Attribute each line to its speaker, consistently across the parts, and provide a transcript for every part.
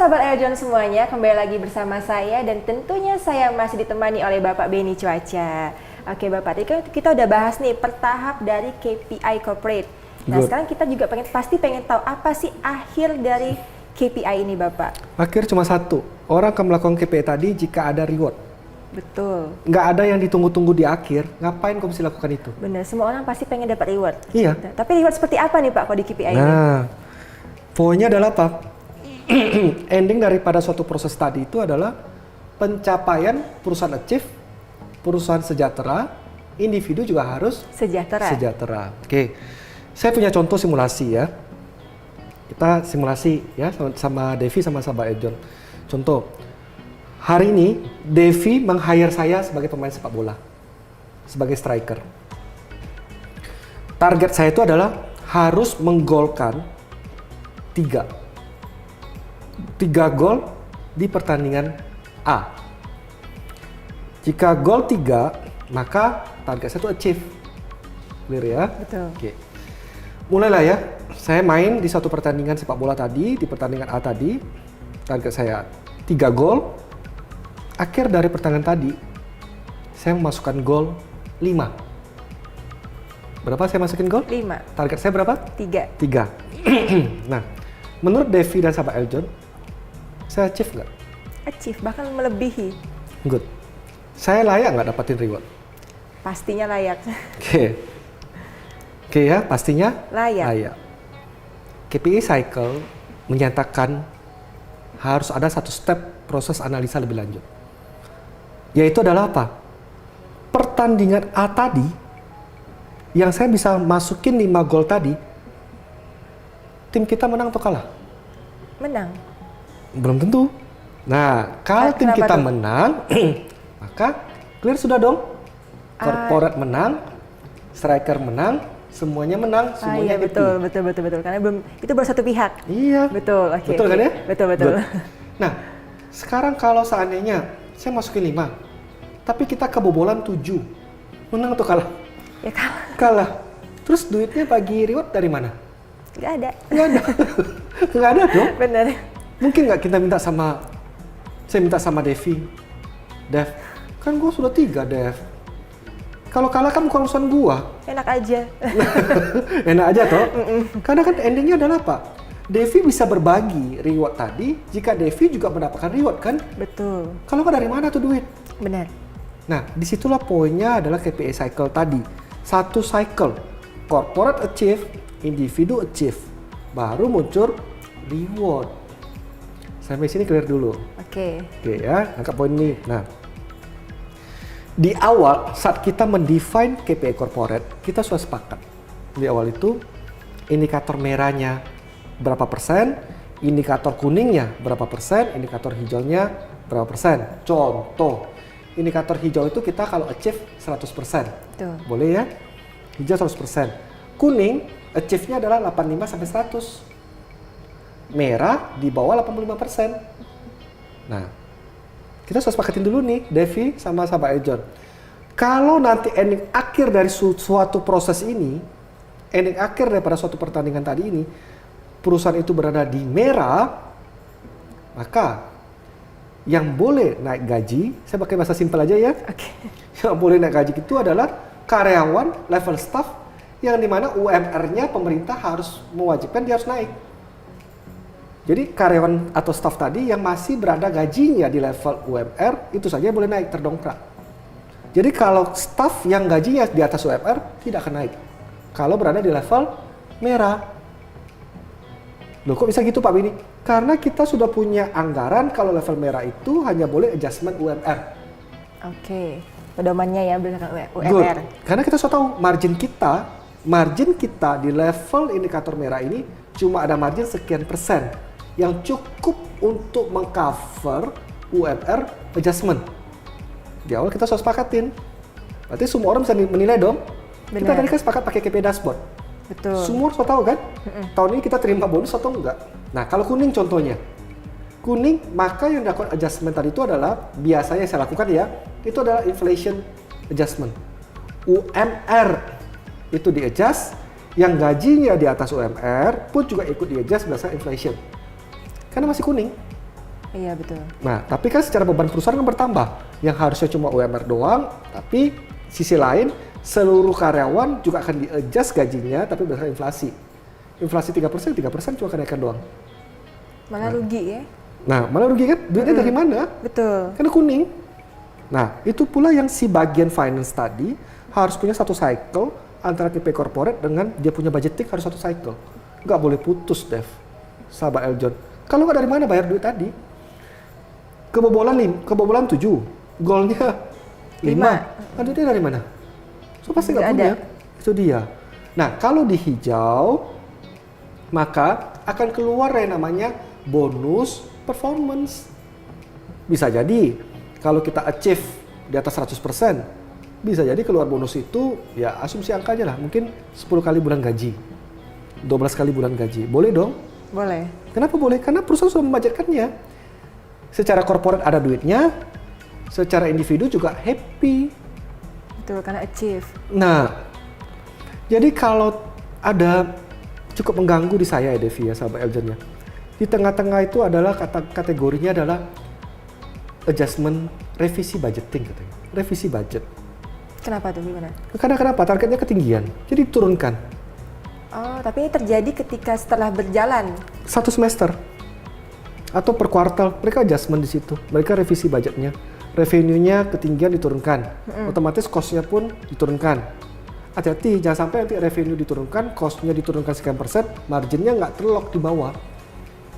Speaker 1: sahabat Airjohn semuanya, kembali lagi bersama saya dan tentunya saya masih ditemani oleh Bapak Benny Cuaca. Oke Bapak, tadi kan kita udah bahas nih per tahap dari KPI corporate. Nah sekarang kita juga pasti pengen tahu apa sih akhir dari KPI ini Bapak?
Speaker 2: Akhir cuma satu, orang akan melakukan KPI tadi jika ada reward.
Speaker 1: Betul.
Speaker 2: Nggak ada yang ditunggu-tunggu di akhir, ngapain kau mesti lakukan itu?
Speaker 1: Benar, semua orang pasti pengen dapat reward.
Speaker 2: Iya.
Speaker 1: Nah, tapi reward seperti apa nih Pak kalau di KPI ini?
Speaker 2: Nah, poinnya adalah apa? Ending daripada suatu proses tadi itu adalah pencapaian perusahaan achieve, perusahaan sejahtera, individu juga harus sejahtera. Oke, saya punya contoh simulasi ya. Kita simulasi ya sama Devi sama Airjohn. Contoh, hari ini Devi meng-hire saya sebagai pemain sepak bola, sebagai striker. Target saya itu adalah harus menggolkan 3 gol di pertandingan A. Jika gol 3, maka target saya itu achieve. Clear ya?
Speaker 1: Betul.
Speaker 2: Oke. Mulailah ya. Saya main di satu pertandingan sepak bola tadi, di pertandingan A tadi. Target saya 3 gol. Akhir dari pertandingan tadi, saya memasukkan gol 5. Berapa saya masukin gol?
Speaker 1: 5.
Speaker 2: Target saya berapa?
Speaker 1: 3.
Speaker 2: Nah, menurut Devi dan sahabat Airjohn, saya achieve nggak?
Speaker 1: Achieve, bahkan melebihi.
Speaker 2: Good. Saya layak nggak dapatin reward?
Speaker 1: Pastinya layak.
Speaker 2: Oke ya, pastinya
Speaker 1: layak.
Speaker 2: KPI cycle menyatakan harus ada satu step proses analisa lebih lanjut. Yaitu adalah apa? Pertandingan A tadi, yang saya bisa masukin 5 gol tadi, tim kita menang atau kalah?
Speaker 1: Menang.
Speaker 2: Belum tentu. Nah, kalau tim kita menang, maka clear sudah dong. Corporate menang, striker menang, semuanya menang, semuanya
Speaker 1: iya, betul. Karena belum itu baru satu pihak.
Speaker 2: Iya.
Speaker 1: Betul.
Speaker 2: Betul kan ya?
Speaker 1: Betul.
Speaker 2: Good. Nah, sekarang kalau seandainya saya masukin 5, tapi kita kebobolan 7, menang atau kalah?
Speaker 1: Ya kalah.
Speaker 2: Kalah. Terus duitnya bagi reward dari mana?
Speaker 1: Nggak ada.
Speaker 2: Nggak ada dong.
Speaker 1: Bener.
Speaker 2: Mungkin nggak kita saya minta sama Devi, Dev, kan gua sudah 3 Dev. Kalau kalah kan bukan urusan gua.
Speaker 1: Enak aja.
Speaker 2: Enak aja toh. Karena kan endingnya adalah apa? Devi bisa berbagi reward tadi jika Devi juga mendapatkan reward kan?
Speaker 1: Betul.
Speaker 2: Kalau nggak dari mana tuh duit?
Speaker 1: Benar.
Speaker 2: Nah, disitulah poinnya adalah KPI cycle tadi. Satu cycle, corporate achieve, individu achieve, baru muncul reward. Sampai sini clear dulu.
Speaker 1: Oke
Speaker 2: Ya, angkat poin ini. Nah, di awal saat kita mendefine KPI corporate, kita sudah sepakat. Di awal itu indikator merahnya berapa persen, indikator kuningnya berapa persen, indikator hijaunya berapa persen. Contoh, indikator hijau itu kita kalau achieve 100%.
Speaker 1: Tuh.
Speaker 2: Boleh ya? Hijau 100%. Kuning achieve-nya adalah 85 sampai 100. Merah di bawah 85%. Nah, kita sudah sepakatin dulu nih, Devi sama sahabat Airjohn. Kalau nanti ending akhir dari suatu proses ini, ending akhir daripada suatu pertandingan tadi ini, perusahaan itu berada di merah, maka yang boleh naik gaji, saya pakai bahasa simpel aja ya. Yang boleh naik gaji itu adalah karyawan, level staff, yang dimana UMR-nya pemerintah harus mewajibkan dia harus naik. Jadi karyawan atau staff tadi yang masih berada gajinya di level UMR, itu saja boleh naik, terdongkrak. Jadi kalau staff yang gajinya di atas UMR, tidak akan naik. Kalau berada di level merah. Loh kok bisa gitu Pak Bini? Karena kita sudah punya anggaran kalau level merah itu hanya boleh adjustment UMR.
Speaker 1: Oke, pedomannya ya berdasarkan UMR.
Speaker 2: Good. Karena kita sudah tahu margin kita di level indikator merah ini cuma ada margin sekian persen yang cukup untuk mengcover UMR adjustment. Di awal kita sudah sepakatin. Berarti semua orang bisa menilai dong.
Speaker 1: Benar.
Speaker 2: Kita tadi kan sepakat pakai KPI dashboard.
Speaker 1: Betul.
Speaker 2: Semua sudah tahu kan? Tahun ini kita terima bonus atau enggak? Nah, kalau kuning contohnya. Kuning, maka yang dilakukan adjustment tadi itu adalah, biasanya saya lakukan ya, itu adalah inflation adjustment. UMR itu di-adjust, yang gajinya di atas UMR pun juga ikut di-adjust berdasarkan inflation. Karena masih kuning.
Speaker 1: Iya betul.
Speaker 2: Nah, tapi kan secara beban perusahaan kan bertambah. Yang harusnya cuma UMR doang, tapi sisi lain seluruh karyawan juga akan di-adjust gajinya tapi berdasarkan inflasi. Inflasi 3%, 3% cuma kenaikan doang.
Speaker 1: Malah rugi ya.
Speaker 2: Nah, malah rugi kan? Duitnya dari mana?
Speaker 1: Betul.
Speaker 2: Karena kuning. Nah, itu pula yang si bagian finance tadi harus punya satu cycle antara KPI corporate dengan dia punya budgeting harus satu cycle. Nggak boleh putus, Dev. Sahabat Eljon. Kalau nggak dari mana bayar duit tadi? Kebobolan 7, golnya 5. Nah, duitnya dari mana? So pasti nggak punya. Itu dia. Nah, kalau di hijau, maka akan keluar yang namanya bonus performance. Bisa jadi kalau kita achieve di atas 100%, bisa jadi keluar bonus itu ya asumsi angka aja lah, mungkin 10 kali bulan gaji, 12 kali bulan gaji. Boleh dong?
Speaker 1: Boleh.
Speaker 2: Kenapa boleh? Karena perusahaan sudah membudgetkannya. Secara corporate ada duitnya, secara individu juga happy.
Speaker 1: Betul, karena achieve.
Speaker 2: Nah, jadi kalau ada cukup mengganggu di saya ya Devi ya, sahabat Eljon ya. Di tengah-tengah itu adalah kategorinya adalah adjustment revisi budgeting katanya. Revisi budget.
Speaker 1: Kenapa tuh, gimana?
Speaker 2: Karena kenapa? Targetnya ketinggian. Jadi diturunkan.
Speaker 1: Oh, tapi ini terjadi ketika setelah berjalan.
Speaker 2: 1 semester. Atau per kuartal, mereka adjustment di situ. Mereka revisi budgetnya. Revenue-nya ketinggian diturunkan. Otomatis cost-nya pun diturunkan. Hati-hati, jangan sampai nanti revenue diturunkan, cost-nya diturunkan sekian persen, margin-nya nggak terlock di bawah.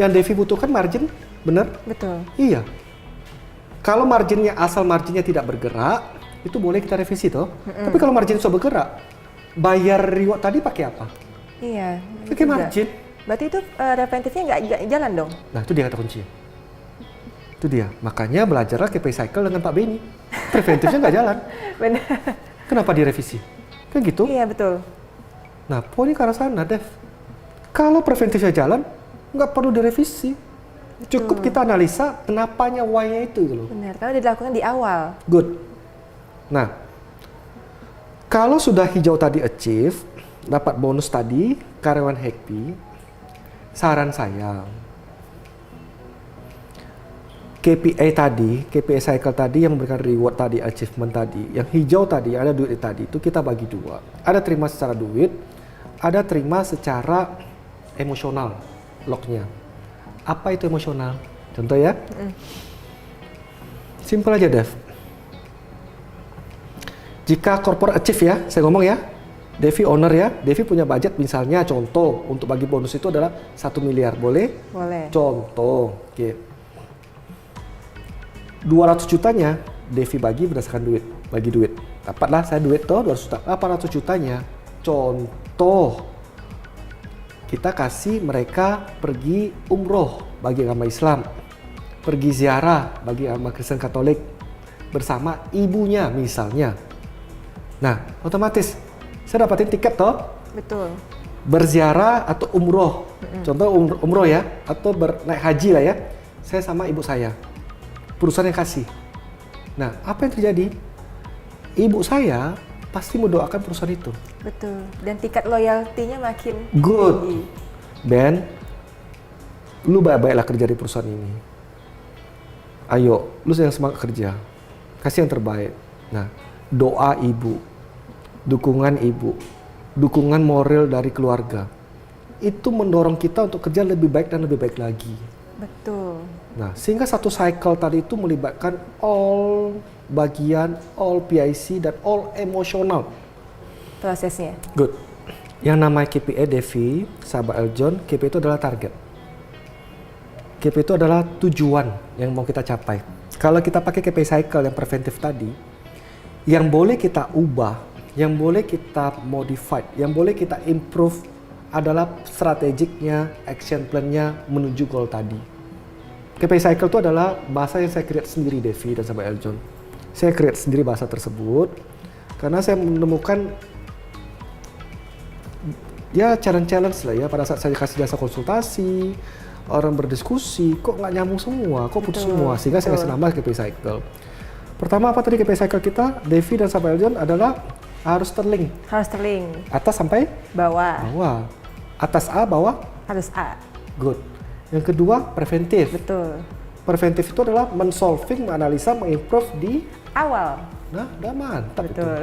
Speaker 2: Yang Devi butuhkan margin, bener?
Speaker 1: Betul.
Speaker 2: Iya. Kalau marginnya, asal marginnya tidak bergerak, itu boleh kita revisi toh. Tapi kalau margin sudah bergerak, bayar reward tadi pakai apa?
Speaker 1: Iya.
Speaker 2: Pakai margin.
Speaker 1: Berarti itu preventifnya nggak jalan dong?
Speaker 2: Nah itu dia kata kunci. Itu dia. Makanya belajarlah KPI cycle dengan Pak Beni. Preventifnya nggak jalan.
Speaker 1: Benar.
Speaker 2: Kenapa direvisi? Kan gitu.
Speaker 1: Iya betul.
Speaker 2: Nah poinnya ke arah sana, Dev. Kalau preventifnya jalan, nggak perlu direvisi. Cukup kita analisa kenapanya, why-nya itu gitu loh.
Speaker 1: Benar, kalau dilakukan di awal.
Speaker 2: Good. Nah, kalau sudah hijau tadi achieve, dapat bonus tadi, karyawan happy, saran saya, KPI tadi, KPI cycle tadi yang memberikan reward tadi, achievement tadi, yang hijau tadi, ada duit tadi, itu kita bagi dua. Ada terima secara duit, ada terima secara emosional, locknya. Apa itu emosional? Contoh ya. Simple aja, Dev. Jika corporate achieve ya, saya ngomong ya, Devi owner ya, Devi punya budget misalnya contoh untuk bagi bonus itu adalah 1 miliar, boleh?
Speaker 1: Boleh.
Speaker 2: Contoh, oke. 200 jutanya Devi bagi berdasarkan duit, bagi duit. Dapatlah saya duit toh 200 juta, 800 jutanya contoh kita kasih mereka pergi umroh bagi agama Islam, pergi ziarah bagi agama Kristen Katolik bersama ibunya misalnya. Nah, otomatis saya dapatin tiket toh.
Speaker 1: Betul.
Speaker 2: Berziarah atau umroh. Contoh umroh ya, atau naik haji lah ya. Saya sama ibu saya. Perusahaan yang kasih. Nah, apa yang terjadi? Ibu saya pasti mendoakan perusahaan itu.
Speaker 1: Betul. Dan tingkat loyaltinya makin
Speaker 2: Good.
Speaker 1: tinggi.
Speaker 2: Ben, lu baik-baiklah kerja di perusahaan ini. Ayo, lu yang semangat kerja. Kasih yang terbaik. Nah, doa ibu, dukungan ibu, dukungan moral dari keluarga, itu mendorong kita untuk kerja lebih baik dan lebih baik lagi.
Speaker 1: Betul.
Speaker 2: Nah, sehingga satu cycle tadi itu melibatkan all bagian, all PIC, dan all emosional.
Speaker 1: Prosesnya.
Speaker 2: Good. Yang namanya KPI Devi, sahabat Eljon, KPI itu adalah target. KPI itu adalah tujuan yang mau kita capai. Kalau kita pakai KPI cycle yang preventif tadi, yang boleh kita ubah, yang boleh kita modify, yang boleh kita improve adalah strategiknya, action plan-nya menuju goal tadi. KPI cycle itu adalah bahasa yang saya create sendiri, Devi dan sahabat Eljon. Saya create sendiri bahasa tersebut karena saya menemukan ya challenge lah ya pada saat saya kasih jasa konsultasi, orang berdiskusi, kok nggak nyambung semua, kok putus semua, sehingga saya kasih nama KPI cycle. Pertama apa tadi KPI cycle kita, Devi dan sahabat Eljon adalah harus terlink.
Speaker 1: Harus terlink.
Speaker 2: Atas sampai
Speaker 1: Bawah.
Speaker 2: bawah. Atas A, bawah
Speaker 1: Harus A.
Speaker 2: good. Yang kedua preventif.
Speaker 1: Betul.
Speaker 2: Preventif itu adalah mensolving, menganalisa, mengimprove di
Speaker 1: Awal.
Speaker 2: Nah, udah mantap itu.
Speaker 1: Betul.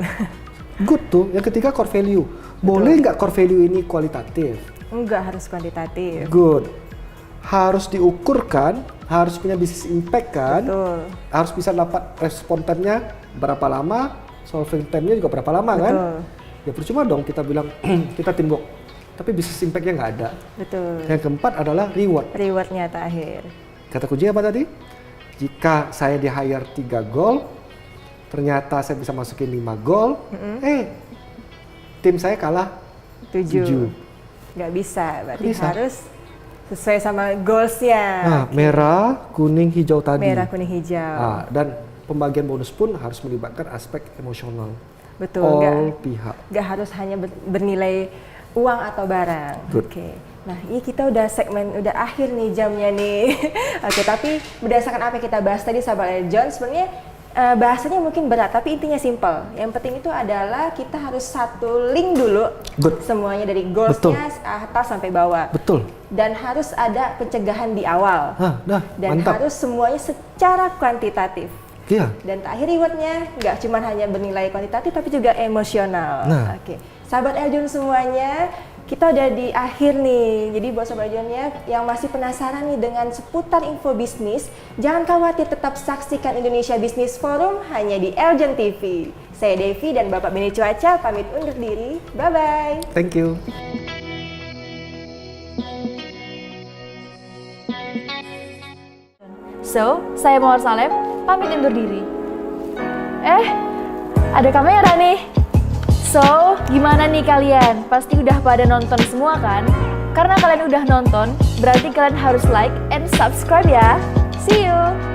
Speaker 2: Good tuh. Yang ketiga core value. Boleh nggak core value ini kualitatif?
Speaker 1: Enggak harus kuantitatif.
Speaker 2: Good. Harus diukurkan, harus punya business impact kan?
Speaker 1: Betul.
Speaker 2: Harus bisa dapat respon time-nya berapa lama, solving time-nya juga berapa lama kan?
Speaker 1: Betul.
Speaker 2: Ya percuma dong kita bilang kita teamwork, tapi business impact-nya nggak ada.
Speaker 1: Betul.
Speaker 2: Yang keempat adalah reward.
Speaker 1: Rewardnya terakhir.
Speaker 2: Kata kunci apa tadi? Jika saya di hire 3 goal, ternyata saya bisa masukin 5 goal, tim saya kalah 7.
Speaker 1: Nggak bisa, berarti
Speaker 2: Bisa.
Speaker 1: harus sesuai sama goals-nya.
Speaker 2: Nah, merah, kuning, hijau tadi.
Speaker 1: Merah, kuning, hijau.
Speaker 2: Nah, dan pembagian bonus pun harus melibatkan aspek emosional.
Speaker 1: Betul,
Speaker 2: All pihak.
Speaker 1: nggak harus hanya bernilai uang atau barang.
Speaker 2: Good.
Speaker 1: Oke. Nah, ini kita udah udah akhir nih jamnya nih. Oke, tapi berdasarkan apa yang kita bahas tadi sahabat John, sebenarnya bahasanya mungkin berat, tapi intinya simple. Yang penting itu adalah kita harus satu link dulu.
Speaker 2: Good.
Speaker 1: Semuanya dari goalsnya atas sampai bawah.
Speaker 2: Betul.
Speaker 1: Dan harus ada pencegahan di awal.
Speaker 2: Nah,
Speaker 1: Dan
Speaker 2: mantap.
Speaker 1: harus semuanya secara kuantitatif.
Speaker 2: Iya.
Speaker 1: Dan terakhir rewardnya nggak cuma hanya bernilai kuantitatif tapi juga emosional.
Speaker 2: Nah.
Speaker 1: Oke, sahabat Eljon semuanya, kita udah di akhir nih. Jadi buat sahabat Eljonnya yang masih penasaran nih dengan seputar info bisnis, jangan khawatir, tetap saksikan Indonesia Business Forum hanya di Eljon TV. Saya Devi dan Bapak Beni Cuaca pamit undur diri. Bye bye.
Speaker 2: Thank you.
Speaker 3: So, saya Mawar Salem, pamit undur diri. Ada kamera nih. So, gimana nih kalian? Pasti udah pada nonton semua kan? Karena kalian udah nonton, berarti kalian harus like and subscribe ya. See you!